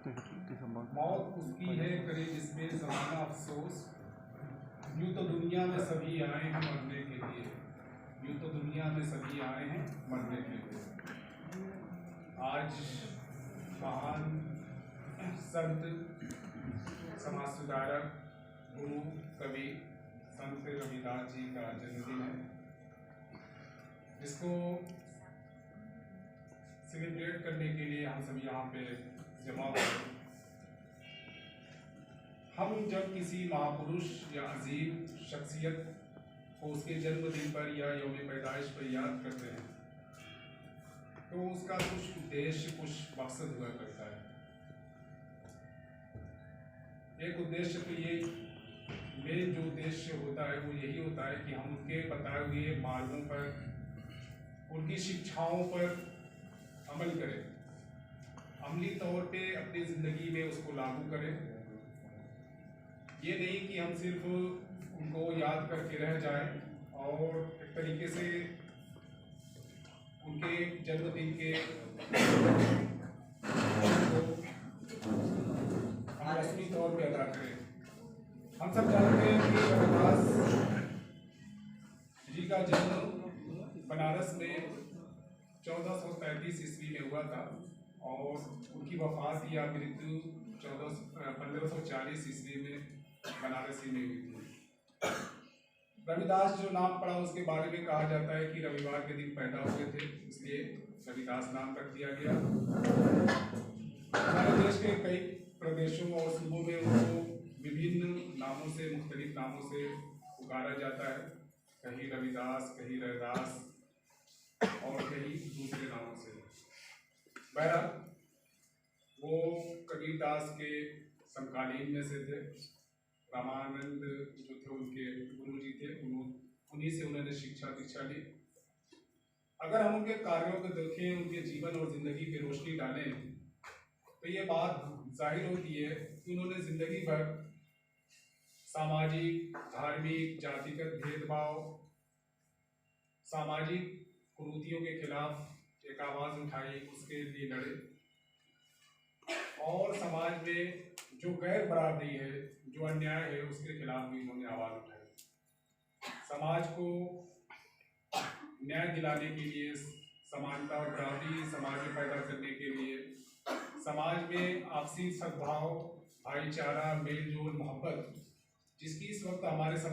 मौत उसकी है करे जिसमें ज़माना अफसोस। यूँ तो दुनिया में सभी आए हैं मरने के लिए, यूँ तो दुनिया में सभी आए हैं मरने के लिए। आज महान संत, समाज सुधारक, गुरु, कवि संत रविदास जी का जन्मदिन है, जिसको सेलिब्रेट करने के लिए हम सभी यहाँ पे जमा हुए। हम जब किसी महापुरुष या अजीम शख्सियत को उसके जन्मदिन पर या यौम पैदाइश पर याद करते हैं तो उसका कुछ उद्देश्य, कुछ मकसद हुआ करता है। एक उद्देश्य तो ये मेन जो उद्देश्य होता है वो यही होता है कि हम उनके बताए हुए मार्गों पर, उनकी शिक्षाओं पर अमल करें, अमली तौर पे अपनी ज़िंदगी में उसको लागू करें। ये नहीं कि हम सिर्फ उनको याद करके रह जाएं और एक तरीके से उनके जन्मदिन के हम रस्मी तौर पे अदा करें। हम सब जानते हैं कि रविदास जी का जन्म बनारस में 1433 ईस्वी में हुआ था और उनकी वफात या मृत्यु 1540 ईस्वी में बनारस ही में हुई थी। रविदास जो नाम पड़ा उसके बारे में कहा जाता है कि रविवार के दिन पैदा हुए थे, इसलिए रविदास नाम रख दिया गया। हमारे देश के कई प्रदेशों और सूबों में उनको विभिन्न नामों से, मुख्तलिफ नामों से पुकारा जाता है, कहीं रविदास, कहीं रैदास और कहीं दूसरे नामों से। बहरहाल वो कबीरदास के समकालीन में से थे। रामानंद जो थे उनके गुरु जी थे, उन्हीं से उन्होंने शिक्षा दीक्षा ली। अगर हम उनके कार्यों को देखें, उनके जीवन और जिंदगी पे रोशनी डालें तो ये बात जाहिर होती है कि उन्होंने जिंदगी भर सामाजिक, धार्मिक, जातिगत भेदभाव, सामाजिक कुरीतियों के खिलाफ एक आवाज़ उठाई, उसके लिए लड़े और समाज में जो गैर बराबरी है, जो अन्याय है, उसके खिलाफ भी उन्होंने आवाज़ उठाई। समाज को न्याय दिलाने के लिए, समानता और बराबरी समाज में पैदा करने के लिए, समाज में आपसी सद्भाव, भाईचारा, मेल जोल, मोहब्बत, जिसकी इस वक्त हमारे समाज